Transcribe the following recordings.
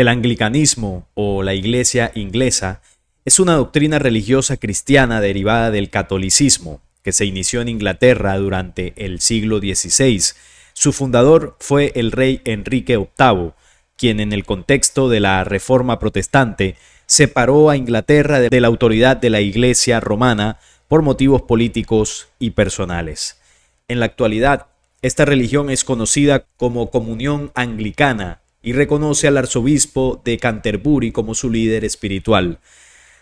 El anglicanismo, o la Iglesia inglesa, es una doctrina religiosa cristiana derivada del catolicismo, que se inició en Inglaterra durante el siglo XVI. Su fundador fue el rey Enrique VIII, quien en el contexto de la Reforma Protestante separó a Inglaterra de la autoridad de la Iglesia romana por motivos políticos y personales. En la actualidad, esta religión es conocida como Comunión Anglicana y reconoce al arzobispo de Canterbury como su líder espiritual.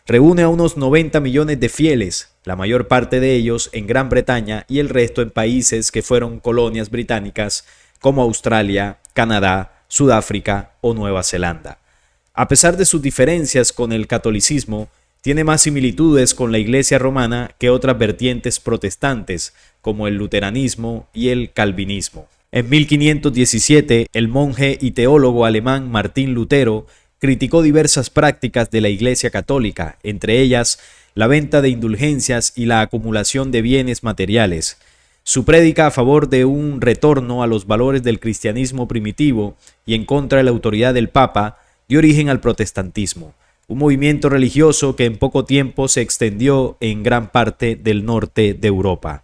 Reúne a unos 90 millones de fieles, la mayor parte de ellos en Gran Bretaña y el resto en países que fueron colonias británicas como Australia, Canadá, Sudáfrica o Nueva Zelanda. A pesar de sus diferencias con el catolicismo, tiene más similitudes con la Iglesia romana que otras vertientes protestantes, como el luteranismo y el calvinismo. En 1517, el monje y teólogo alemán Martín Lutero criticó diversas prácticas de la Iglesia católica, entre ellas la venta de indulgencias y la acumulación de bienes materiales. Su prédica a favor de un retorno a los valores del cristianismo primitivo y en contra de la autoridad del Papa dio origen al protestantismo, un movimiento religioso que en poco tiempo se extendió en gran parte del norte de Europa.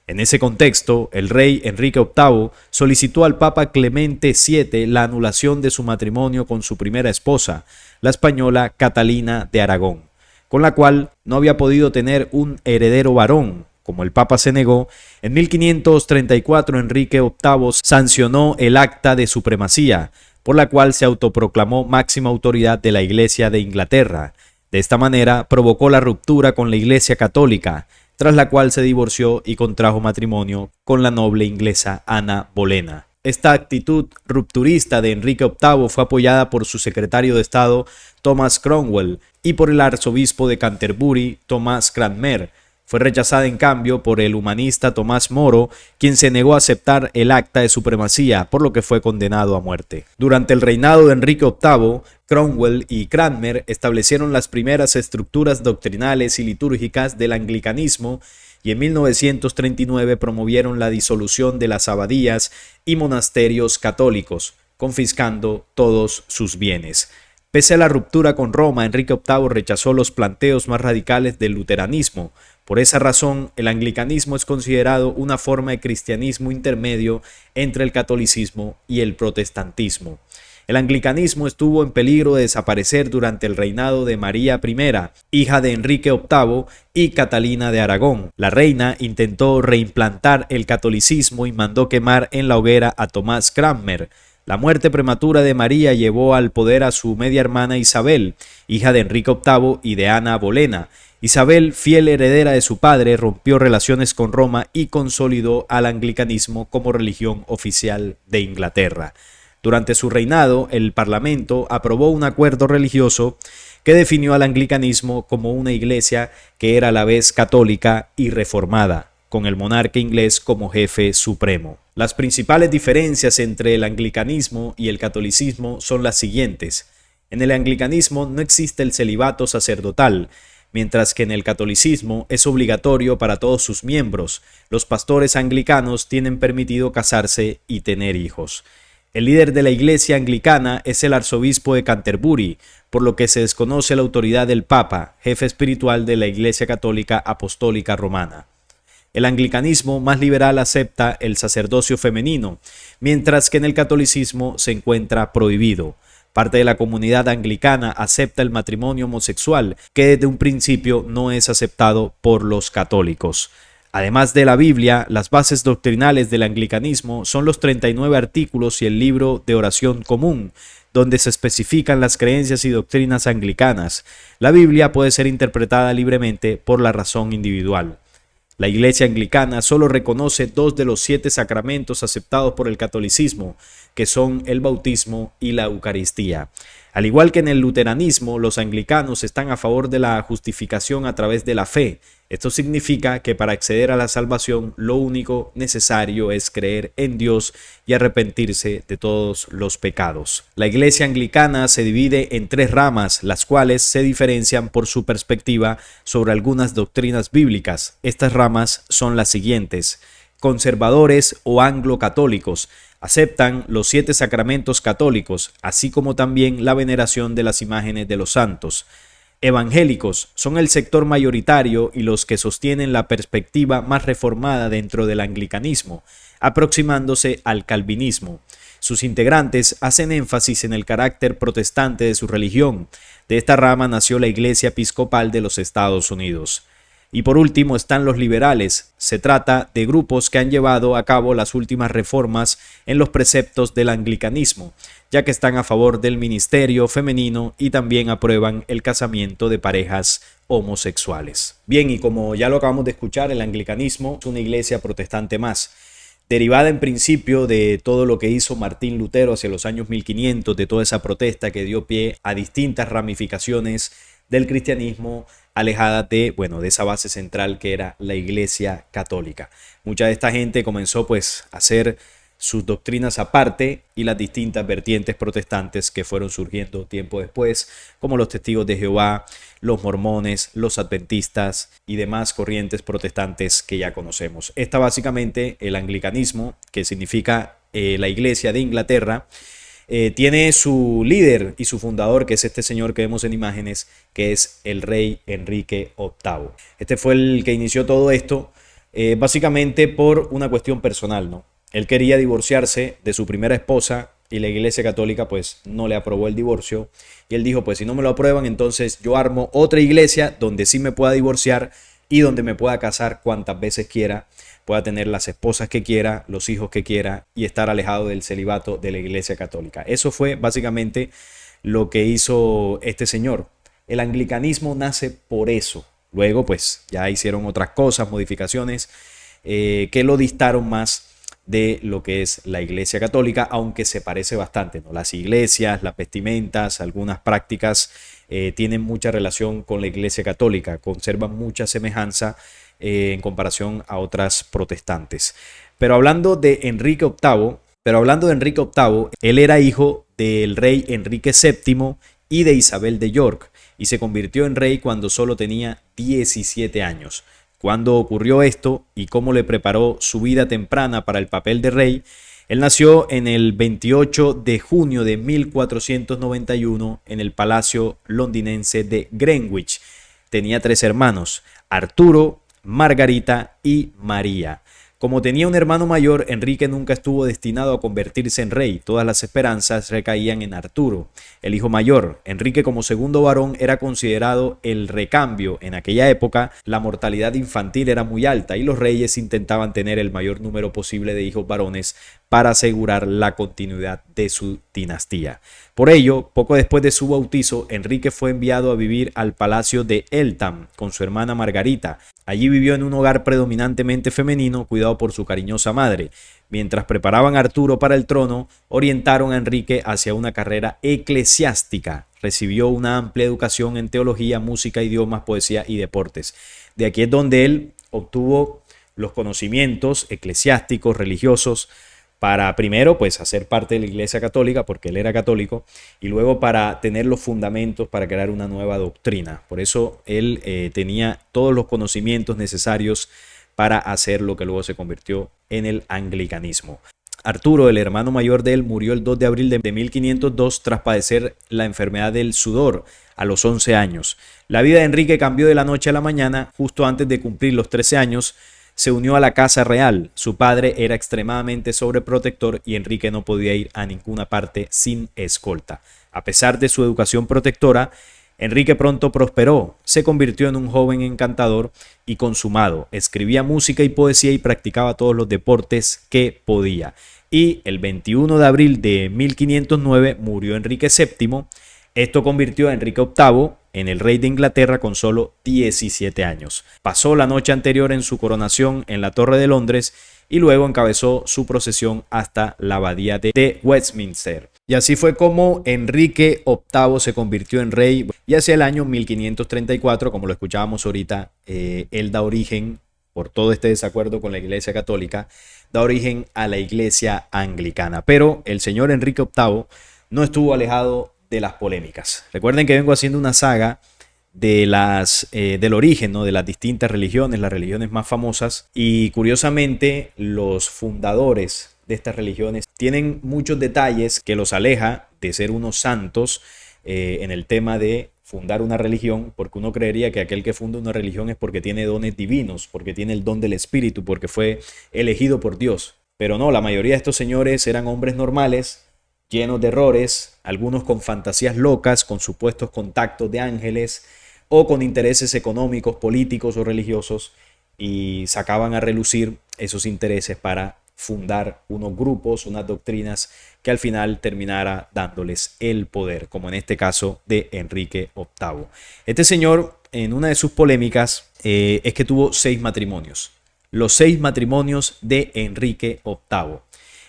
En ese contexto, el rey Enrique VIII solicitó al Papa Clemente VII la anulación de su matrimonio con su primera esposa, la española Catalina de Aragón, con la cual no había podido tener un heredero varón. Como el Papa se negó, en 1534 Enrique VIII sancionó el Acta de Supremacía, por la cual se autoproclamó máxima autoridad de la Iglesia de Inglaterra. De esta manera provocó la ruptura con la Iglesia católica, tras la cual se divorció y contrajo matrimonio con la noble inglesa Ana Bolena. Esta actitud rupturista de Enrique VIII fue apoyada por su secretario de Estado Thomas Cromwell y por el arzobispo de Canterbury Thomas Cranmer. Fue rechazada en cambio por el humanista Tomás Moro, quien se negó a aceptar el Acta de Supremacía, por lo que fue condenado a muerte. Durante el reinado de Enrique VIII, Cromwell y Cranmer establecieron las primeras estructuras doctrinales y litúrgicas del anglicanismo y en 1939 promovieron la disolución de las abadías y monasterios católicos, confiscando todos sus bienes. Pese a la ruptura con Roma, Enrique VIII rechazó los planteos más radicales del luteranismo. Por esa razón, el anglicanismo es considerado una forma de cristianismo intermedio entre el catolicismo y el protestantismo. El anglicanismo estuvo en peligro de desaparecer durante el reinado de María I, hija de Enrique VIII y Catalina de Aragón. La reina intentó reimplantar el catolicismo y mandó quemar en la hoguera a Tomás Cranmer. La muerte prematura de María llevó al poder a su media hermana Isabel, hija de Enrique VIII y de Ana Bolena. Isabel, fiel heredera de su padre, rompió relaciones con Roma y consolidó al anglicanismo como religión oficial de Inglaterra. Durante su reinado, el Parlamento aprobó un acuerdo religioso que definió al anglicanismo como una iglesia que era a la vez católica y reformada, con el monarca inglés como jefe supremo. Las principales diferencias entre el anglicanismo y el catolicismo son las siguientes. En el anglicanismo no existe el celibato sacerdotal, mientras que en el catolicismo es obligatorio para todos sus miembros. Los pastores anglicanos tienen permitido casarse y tener hijos. El líder de la Iglesia anglicana es el arzobispo de Canterbury, por lo que se desconoce la autoridad del Papa, jefe espiritual de la Iglesia Católica Apostólica Romana. El anglicanismo más liberal acepta el sacerdocio femenino, mientras que en el catolicismo se encuentra prohibido. Parte de la comunidad anglicana acepta el matrimonio homosexual, que desde un principio no es aceptado por los católicos. Además de la Biblia, las bases doctrinales del anglicanismo son los 39 artículos y el libro de oración común, donde se especifican las creencias y doctrinas anglicanas. La Biblia puede ser interpretada libremente por la razón individual. La Iglesia anglicana solo reconoce 2 de los 7 sacramentos aceptados por el catolicismo, que son el bautismo y la Eucaristía. Al igual que en el luteranismo, los anglicanos están a favor de la justificación a través de la fe. Esto significa que para acceder a la salvación, lo único necesario es creer en Dios y arrepentirse de todos los pecados. La Iglesia anglicana se divide en 3 ramas, las cuales se diferencian por su perspectiva sobre algunas doctrinas bíblicas. Estas ramas son las siguientes: conservadores o anglo-católicos. Aceptan los 7 sacramentos católicos, así como también la veneración de las imágenes de los santos. Evangélicos son el sector mayoritario y los que sostienen la perspectiva más reformada dentro del anglicanismo, aproximándose al calvinismo. Sus integrantes hacen énfasis en el carácter protestante de su religión. De esta rama nació la Iglesia Episcopal de los Estados Unidos. Y por último están los liberales. Se trata de grupos que han llevado a cabo las últimas reformas en los preceptos del anglicanismo, ya que están a favor del ministerio femenino y también aprueban el casamiento de parejas homosexuales. Bien, y como ya lo acabamos de escuchar, el anglicanismo es una iglesia protestante más, derivada en principio de todo lo que hizo Martín Lutero hacia los años 1500, de toda esa protesta que dio pie a distintas ramificaciones del cristianismo alejada de esa base central que era la Iglesia Católica. Mucha de esta gente comenzó pues a hacer sus doctrinas aparte y las distintas vertientes protestantes que fueron surgiendo tiempo después, como los testigos de Jehová, los mormones, los adventistas y demás corrientes protestantes que ya conocemos. Esta básicamente, el anglicanismo, que significa la Iglesia de Inglaterra, tiene su líder y su fundador, que es este señor que vemos en imágenes, que es el rey Enrique VIII. Este fue el que inició todo esto, básicamente por una cuestión personal, ¿no? Él quería divorciarse de su primera esposa y la Iglesia Católica pues no le aprobó el divorcio. Y él dijo, pues si no me lo aprueban, entonces yo armo otra iglesia donde sí me pueda divorciar y donde me pueda casar cuantas veces quiera, pueda tener las esposas que quiera, los hijos que quiera y estar alejado del celibato de la Iglesia Católica. Eso fue básicamente lo que hizo este señor. El anglicanismo nace por eso. Luego pues ya hicieron otras cosas, modificaciones que lo distaron más de lo que es la Iglesia Católica, aunque se parece bastante, ¿no? Las iglesias, las vestimentas, algunas prácticas tienen mucha relación con la Iglesia Católica, conservan mucha semejanza en comparación a otras protestantes. Pero hablando de Enrique VIII, él era hijo del rey Enrique VII y de Isabel de York, y se convirtió en rey cuando solo tenía 17 años. Cuándo ocurrió esto y cómo le preparó su vida temprana para el papel de rey. Él nació en el 28 de junio de 1491 en el palacio londinense de Greenwich. Tenía 3 hermanos, Arturo, Margarita y María. Como tenía un hermano mayor, Enrique nunca estuvo destinado a convertirse en rey. Todas las esperanzas recaían en Arturo, el hijo mayor. Enrique, como segundo varón, era considerado el recambio. En aquella época, la mortalidad infantil era muy alta y los reyes intentaban tener el mayor número posible de hijos varones para asegurar la continuidad de su dinastía. Por ello, poco después de su bautizo, Enrique fue enviado a vivir al palacio de Eltham con su hermana Margarita. Allí vivió en un hogar predominantemente femenino, cuidado por su cariñosa madre. Mientras preparaban a Arturo para el trono, orientaron a Enrique hacia una carrera eclesiástica. Recibió una amplia educación en teología, música, idiomas, poesía y deportes. De aquí es donde él obtuvo los conocimientos eclesiásticos, religiosos, para primero pues hacer parte de la Iglesia Católica, porque él era católico, y luego para tener los fundamentos para crear una nueva doctrina. Por eso él tenía todos los conocimientos necesarios para hacer lo que luego se convirtió en el anglicanismo. Arturo, el hermano mayor de él, murió el 2 de abril de 1502 tras padecer la enfermedad del sudor a los 11 años. La vida de Enrique cambió de la noche a la mañana. Justo antes de cumplir los 13 años, se unió a la casa real. Su padre era extremadamente sobreprotector y Enrique no podía ir a ninguna parte sin escolta. A pesar de su educación protectora, Enrique pronto prosperó, se convirtió en un joven encantador y consumado, escribía música y poesía y practicaba todos los deportes que podía. Y el 21 de abril de 1509 murió Enrique VII. Esto convirtió a Enrique VIII en el rey de Inglaterra con solo 17 años. Pasó la noche anterior en su coronación en la Torre de Londres y luego encabezó su procesión hasta la abadía de Westminster. Y así fue como Enrique VIII se convirtió en rey, y hacia el año 1534, como lo escuchábamos ahorita, él da origen, por todo este desacuerdo con la Iglesia Católica, da origen a la Iglesia Anglicana. Pero el señor Enrique VIII no estuvo alejado de las polémicas. Recuerden que vengo haciendo una saga del origen, ¿no?, de las distintas religiones, las religiones más famosas. Y curiosamente, los fundadores de estas religiones tienen muchos detalles que los aleja de ser unos santos en el tema de fundar una religión, porque uno creería que aquel que funda una religión es porque tiene dones divinos, porque tiene el don del espíritu, porque fue elegido por Dios. Pero no, la mayoría de estos señores eran hombres normales, llenos de errores, algunos con fantasías locas, con supuestos contactos de ángeles o con intereses económicos, políticos o religiosos, y sacaban a relucir esos intereses para fundar unos grupos, unas doctrinas que al final terminara dándoles el poder, como en este caso de Enrique VIII. Este señor, en una de sus polémicas, es que tuvo 6 matrimonios. Los 6 matrimonios de Enrique VIII.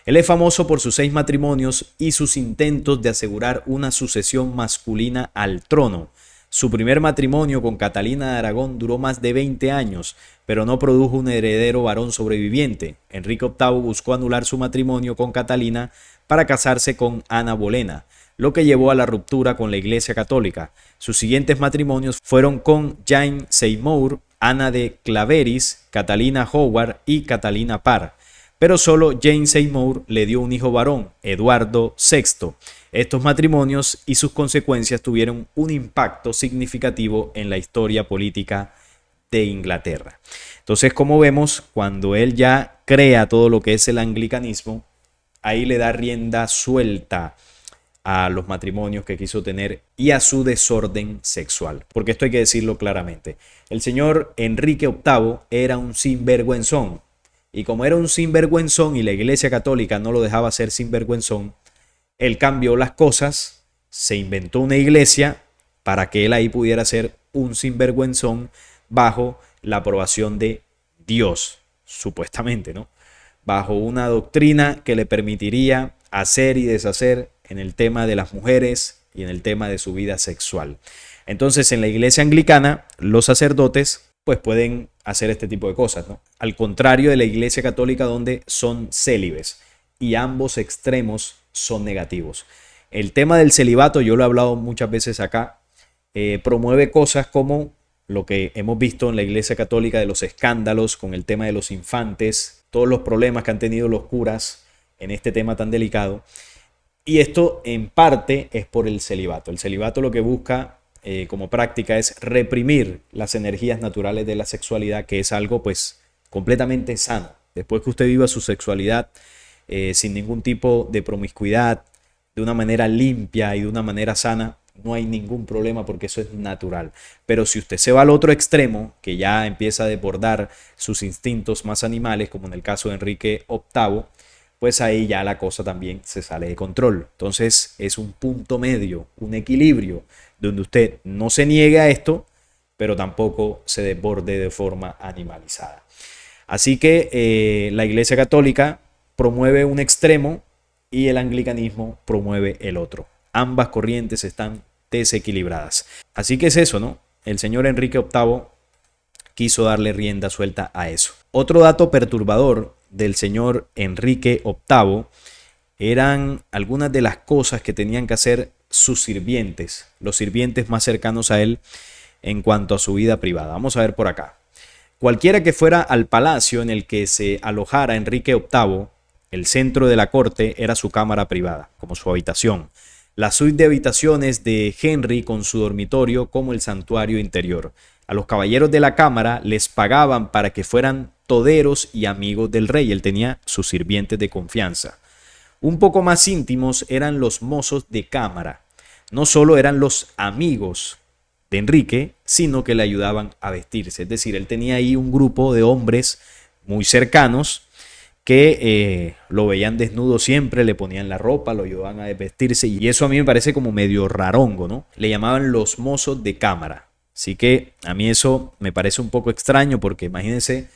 Él es famoso por sus 6 matrimonios y sus intentos de asegurar una sucesión masculina al trono. Su primer matrimonio con Catalina de Aragón duró más de 20 años, pero no produjo un heredero varón sobreviviente. Enrique VIII buscó anular su matrimonio con Catalina para casarse con Ana Bolena, lo que llevó a la ruptura con la Iglesia Católica. Sus siguientes matrimonios fueron con Jane Seymour, Ana de Claveris, Catalina Howard y Catalina Parr. Pero solo Jane Seymour le dio un hijo varón, Eduardo VI. Estos matrimonios y sus consecuencias tuvieron un impacto significativo en la historia política de Inglaterra. Entonces, como vemos, cuando él ya crea todo lo que es el anglicanismo, ahí le da rienda suelta a los matrimonios que quiso tener y a su desorden sexual. Porque esto hay que decirlo claramente. El señor Enrique VIII era un sinvergüenzón. Y como era un sinvergüenzón y la Iglesia Católica no lo dejaba ser sinvergüenzón, él cambió las cosas, se inventó una iglesia para que él ahí pudiera ser un sinvergüenzón bajo la aprobación de Dios, supuestamente, ¿no? Bajo una doctrina que le permitiría hacer y deshacer en el tema de las mujeres y en el tema de su vida sexual. Entonces, en la iglesia anglicana, los sacerdotes pues pueden hacer este tipo de cosas, ¿no? Al contrario de la Iglesia Católica, donde son célibes y ambos extremos son negativos. El tema del celibato, yo lo he hablado muchas veces acá, promueve cosas como lo que hemos visto en la Iglesia Católica de los escándalos con el tema de los infantes, todos los problemas que han tenido los curas en este tema tan delicado. Y esto en parte es por el celibato. El celibato lo que busca como práctica es reprimir las energías naturales de la sexualidad, que es algo pues completamente sano. Después que usted viva su sexualidad sin ningún tipo de promiscuidad, de una manera limpia y de una manera sana, no hay ningún problema porque eso es natural. Pero si usted se va al otro extremo, que ya empieza a desbordar sus instintos más animales, como en el caso de Enrique VIII, pues ahí ya la cosa también se sale de control. Entonces es un punto medio, un equilibrio, donde usted no se niegue a esto, pero tampoco se desborde de forma animalizada. Así que la Iglesia Católica promueve un extremo y el anglicanismo promueve el otro. Ambas corrientes están desequilibradas. Así que es eso, ¿no? El señor Enrique VIII quiso darle rienda suelta a eso. Otro dato perturbador del señor Enrique VIII eran algunas de las cosas que tenían que hacer sus sirvientes, los sirvientes más cercanos a él en cuanto a su vida privada. Vamos a ver por acá. Cualquiera que fuera al palacio en el que se alojara Enrique VIII, el centro de la corte era su cámara privada, como su habitación. La suite de habitaciones de Henry con su dormitorio como el santuario interior. A los caballeros de la cámara les pagaban para que fueran toderos y amigos del rey. Él tenía sus sirvientes de confianza. Un poco más íntimos eran los mozos de cámara. No solo eran los amigos de Enrique, sino que le ayudaban a vestirse. Es decir, él tenía ahí un grupo de hombres muy cercanos que lo veían desnudo siempre, le ponían la ropa, lo ayudaban a vestirse. Y eso a mí me parece como medio rarongo, ¿no? Le llamaban los mozos de cámara. Así que a mí eso me parece un poco extraño porque imagínense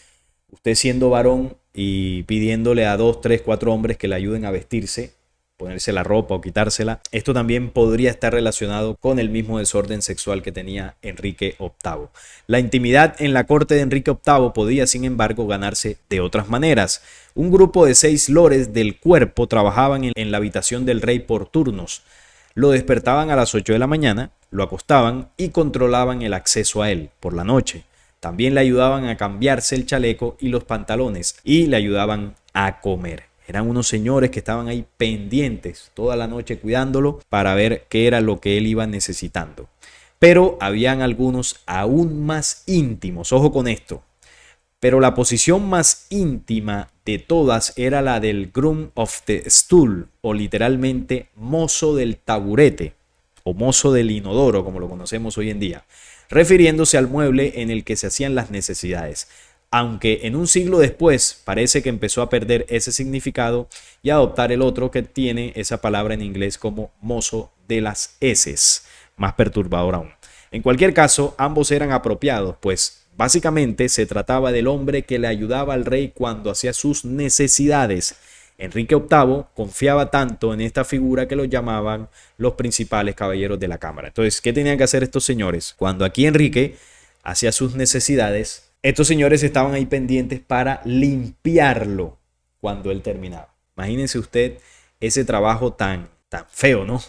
usted siendo varón y pidiéndole a 2, 3, 4 hombres que le ayuden a vestirse, ponerse la ropa o quitársela. Esto también podría estar relacionado con el mismo desorden sexual que tenía Enrique VIII. La intimidad en la corte de Enrique VIII podía, sin embargo, ganarse de otras maneras. Un grupo de 6 lores del cuerpo trabajaban en la habitación del rey por turnos. Lo despertaban a las 8 de la mañana, lo acostaban y controlaban el acceso a él por la noche. También le ayudaban a cambiarse el chaleco y los pantalones y le ayudaban a comer. Eran unos señores que estaban ahí pendientes toda la noche cuidándolo para ver qué era lo que él iba necesitando. Pero habían algunos aún más íntimos, ojo con esto. Pero la posición más íntima de todas era la del groom of the stool, o literalmente mozo del taburete, o mozo del inodoro, como lo conocemos hoy en día, refiriéndose al mueble en el que se hacían las necesidades. Aunque en un siglo después parece que empezó a perder ese significado y a adoptar el otro que tiene esa palabra en inglés como mozo de las heces, más perturbador aún. En cualquier caso, ambos eran apropiados, pues básicamente se trataba del hombre que le ayudaba al rey cuando hacía sus necesidades. Enrique VIII confiaba tanto en esta figura que lo llamaban los principales caballeros de la cámara. Entonces, ¿qué tenían que hacer estos señores? Cuando aquí Enrique hacía sus necesidades, estos señores estaban ahí pendientes para limpiarlo cuando él terminaba. Imagínense usted ese trabajo tan feo, ¿no?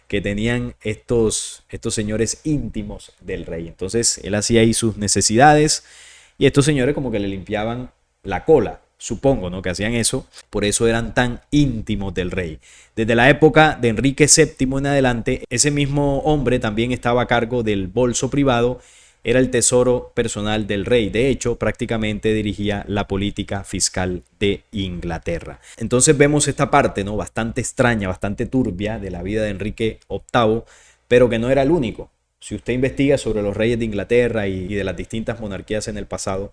Que tenían estos señores íntimos del rey. Entonces él hacía ahí sus necesidades y estos señores como que le limpiaban la cola, supongo, ¿no? Que hacían eso, por eso eran tan íntimos del rey. Desde la época de Enrique VII en adelante, ese mismo hombre también estaba a cargo del bolso privado, era el tesoro personal del rey. De hecho, prácticamente dirigía la política fiscal de Inglaterra. Entonces vemos esta parte, ¿no? Bastante extraña, bastante turbia de la vida de Enrique VIII, pero que no era el único. Si usted investiga sobre los reyes de Inglaterra y de las distintas monarquías en el pasado,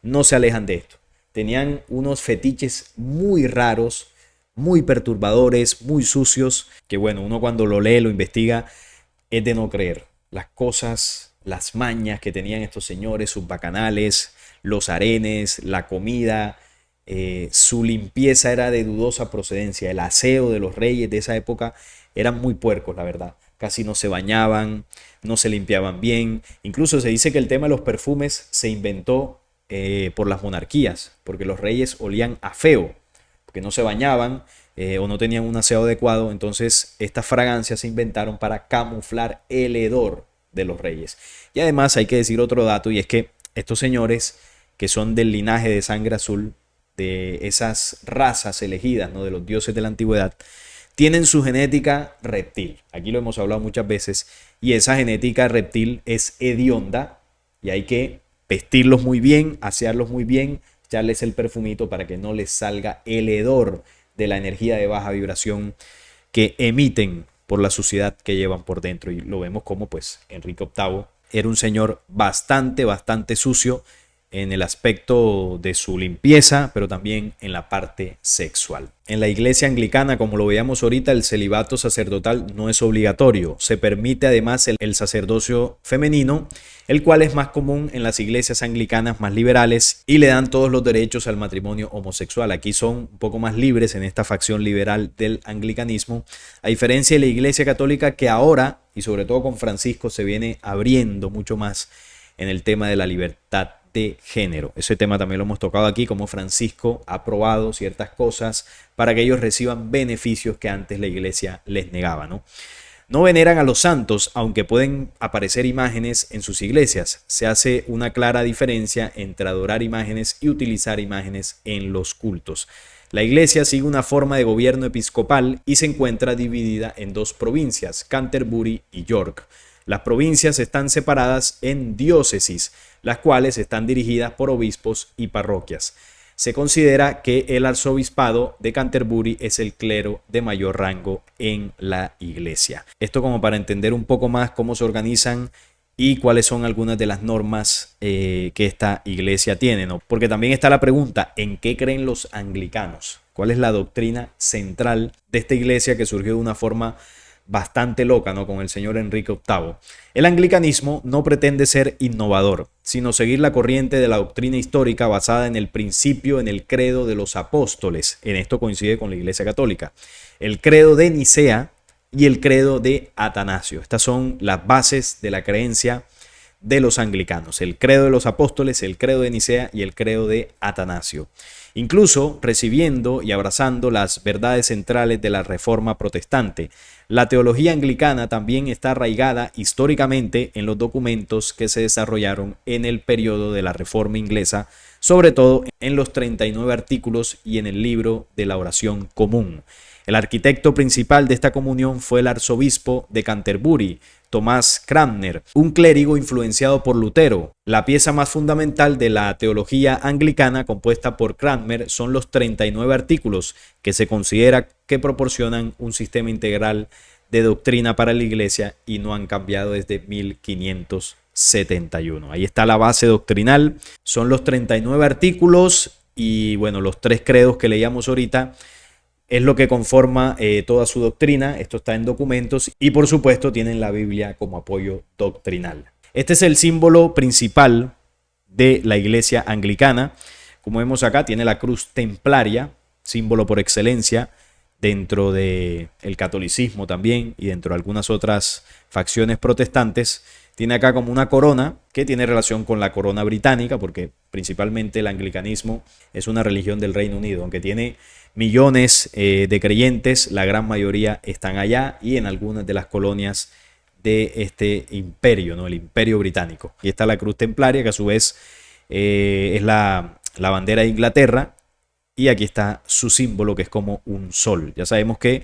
no se alejan de esto. Tenían unos fetiches muy raros, muy perturbadores, muy sucios, que bueno, uno cuando lo lee, lo investiga, es de no creer. Las cosas, las mañas que tenían estos señores, sus bacanales, los harenes, la comida, su limpieza era de dudosa procedencia. El aseo de los reyes de esa época eran muy puercos, la verdad. Casi no se bañaban, no se limpiaban bien. Incluso se dice que el tema de los perfumes se inventó por las monarquías, porque los reyes olían a feo, porque no se bañaban o no tenían un aseo adecuado. Entonces estas fragancias se inventaron para camuflar el hedor de los reyes. Y además hay que decir otro dato, y es que estos señores que son del linaje de sangre azul, de esas razas elegidas, ¿no? De los dioses de la antigüedad, tienen su genética reptil. Aquí lo hemos hablado muchas veces, y esa genética reptil es hedionda y hay que vestirlos muy bien, asearlos muy bien, echarles el perfumito para que no les salga el hedor de la energía de baja vibración que emiten por la suciedad que llevan por dentro. Y lo vemos como pues Enrique VIII era un señor bastante sucio en el aspecto de su limpieza, pero también en la parte sexual. En la iglesia anglicana, como lo veíamos ahorita, el celibato sacerdotal no es obligatorio. Se permite además el sacerdocio femenino, el cual es más común en las iglesias anglicanas más liberales y le dan todos los derechos al matrimonio homosexual. Aquí son un poco más libres en esta facción liberal del anglicanismo, a diferencia de la iglesia católica que ahora, y sobre todo con Francisco, se viene abriendo mucho más en el tema de la libertad de género. Ese tema también lo hemos tocado aquí, como Francisco ha aprobado ciertas cosas para que ellos reciban beneficios que antes la iglesia les negaba, ¿no? No veneran a los santos, aunque pueden aparecer imágenes en sus iglesias. Se hace una clara diferencia entre adorar imágenes y utilizar imágenes en los cultos. La iglesia sigue una forma de gobierno episcopal y se encuentra dividida en dos provincias, Canterbury y York. Las provincias están separadas en diócesis, las cuales están dirigidas por obispos y parroquias. Se considera que el arzobispado de Canterbury es el clero de mayor rango en la iglesia. Esto como para entender un poco más cómo se organizan y cuáles son algunas de las normas que esta iglesia tiene, ¿no? Porque también está la pregunta, ¿en qué creen los anglicanos? ¿Cuál es la doctrina central de esta iglesia que surgió de una forma bastante loca, ¿no? Con el señor Enrique VIII. El anglicanismo no pretende ser innovador, sino seguir la corriente de la doctrina histórica basada en el principio, en el credo de los apóstoles. En esto coincide con la Iglesia Católica. El credo de Nicea y el credo de Atanasio. Estas son las bases de la creencia de los anglicanos, el credo de los apóstoles, el credo de Nicea y el credo de Atanasio, incluso recibiendo y abrazando las verdades centrales de la Reforma protestante. La teología anglicana también está arraigada históricamente en los documentos que se desarrollaron en el periodo de la Reforma inglesa, sobre todo en los 39 artículos y en el libro de la oración común. El arquitecto principal de esta comunión fue el arzobispo de Canterbury, Tomás Cranmer, un clérigo influenciado por Lutero. La pieza más fundamental de la teología anglicana compuesta por Cranmer son los 39 artículos que se considera que proporcionan un sistema integral de doctrina para la Iglesia y no han cambiado desde 1571. Ahí está la base doctrinal, son los 39 artículos y bueno, los 3 credos que leíamos ahorita es lo que conforma toda su doctrina. Esto está en documentos y por supuesto tienen la Biblia como apoyo doctrinal. Este es el símbolo principal de la iglesia anglicana. Como vemos acá, tiene la cruz templaria, símbolo por excelencia dentro del catolicismo también y dentro de algunas otras facciones protestantes. Tiene acá como una corona que tiene relación con la corona británica, porque principalmente el anglicanismo es una religión del Reino Unido, aunque tiene millones de creyentes, la gran mayoría están allá y en algunas de las colonias de este imperio, ¿no? El imperio británico. Y está la cruz templaria, que a su vez es la bandera de Inglaterra, y aquí está su símbolo, que es como un sol. Ya sabemos que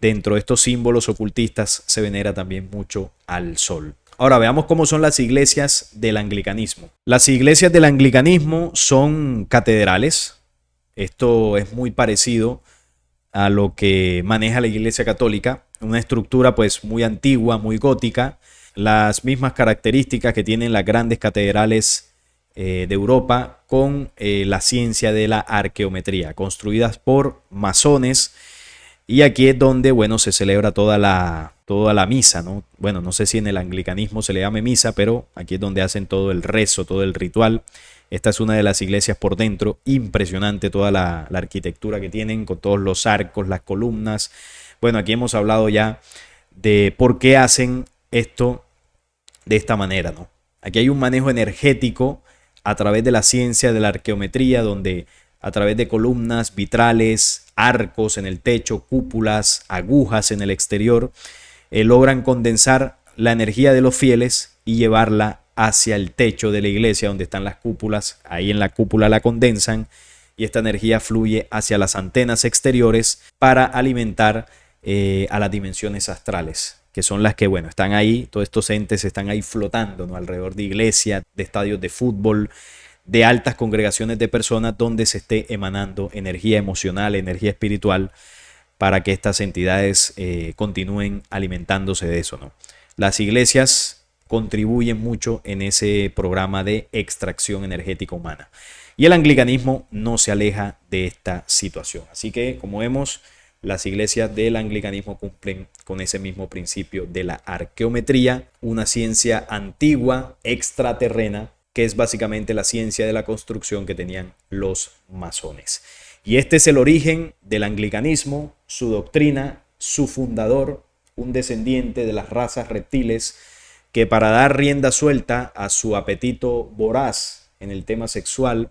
dentro de estos símbolos ocultistas se venera también mucho al sol. Ahora veamos cómo son las iglesias del anglicanismo. Las iglesias del anglicanismo son catedrales. Esto es muy parecido a lo que maneja la Iglesia Católica, una estructura pues muy antigua, muy gótica, las mismas características que tienen las grandes catedrales de Europa con la ciencia de la arqueometría, construidas por masones. Y aquí es donde, bueno, se celebra toda la misa, ¿no? Bueno, no sé si en el anglicanismo se le llame misa, pero aquí es donde hacen todo el rezo, todo el ritual. Esta es una de las iglesias por dentro, impresionante toda la arquitectura que tienen, con todos los arcos, las columnas. Bueno, aquí hemos hablado ya de por qué hacen esto de esta manera, ¿no? Aquí hay un manejo energético a través de la ciencia de la arqueometría, donde a través de columnas, vitrales, arcos en el techo, cúpulas, agujas en el exterior, logran condensar la energía de los fieles y llevarla hacia el techo de la iglesia donde están las cúpulas. Ahí en la cúpula la condensan y esta energía fluye hacia las antenas exteriores para alimentar a las dimensiones astrales, que son las que, bueno, están ahí, todos estos entes están ahí flotando, ¿no? Alrededor de iglesias, de estadios de fútbol, de altas congregaciones de personas donde se esté emanando energía emocional, energía espiritual, para que estas entidades continúen alimentándose de eso, ¿no? Las iglesias contribuyen mucho en ese programa de extracción energética humana. Y el anglicanismo no se aleja de esta situación. Así que, como vemos, las iglesias del anglicanismo cumplen con ese mismo principio de la arqueometría, una ciencia antigua, extraterrena, que es básicamente la ciencia de la construcción que tenían los masones. Y este es el origen del anglicanismo, su doctrina, su fundador, un descendiente de las razas reptiles, que para dar rienda suelta a su apetito voraz en el tema sexual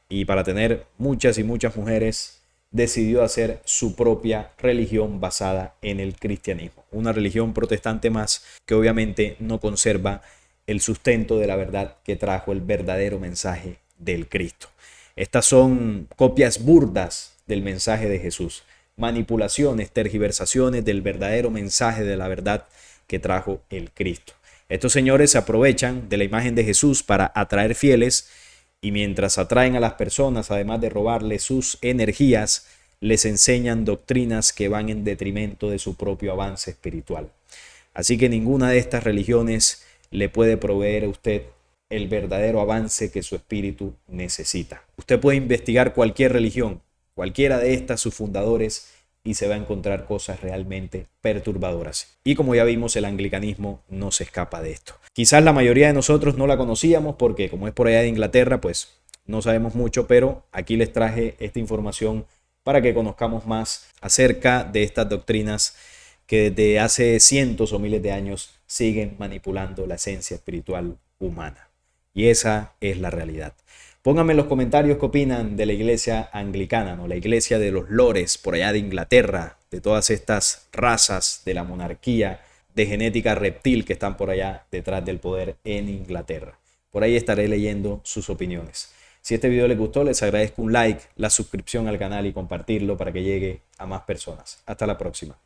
y para tener muchas y muchas mujeres, decidió hacer su propia religión basada en el cristianismo. Una religión protestante más que obviamente no conserva el sustento de la verdad que trajo el verdadero mensaje del Cristo. Estas son copias burdas del mensaje de Jesús, manipulaciones, tergiversaciones del verdadero mensaje de la verdad que trajo el Cristo. Estos señores se aprovechan de la imagen de Jesús para atraer fieles y mientras atraen a las personas, además de robarles sus energías, les enseñan doctrinas que van en detrimento de su propio avance espiritual. Así que ninguna de estas religiones le puede proveer a usted el verdadero avance que su espíritu necesita. Usted puede investigar cualquier religión, cualquiera de estas, sus fundadores, y se va a encontrar cosas realmente perturbadoras. Y como ya vimos, el anglicanismo no se escapa de esto. Quizás la mayoría de nosotros no la conocíamos porque como es por allá de Inglaterra, pues no sabemos mucho, pero aquí les traje esta información para que conozcamos más acerca de estas doctrinas que desde hace cientos o miles de años siguen manipulando la esencia espiritual humana. Y esa es la realidad. Pónganme en los comentarios qué opinan de la iglesia anglicana, ¿no? La iglesia de los lores por allá de Inglaterra, de todas estas razas de la monarquía de genética reptil que están por allá detrás del poder en Inglaterra. Por ahí estaré leyendo sus opiniones. Si este video les gustó, les agradezco un like, la suscripción al canal y compartirlo para que llegue a más personas. Hasta la próxima.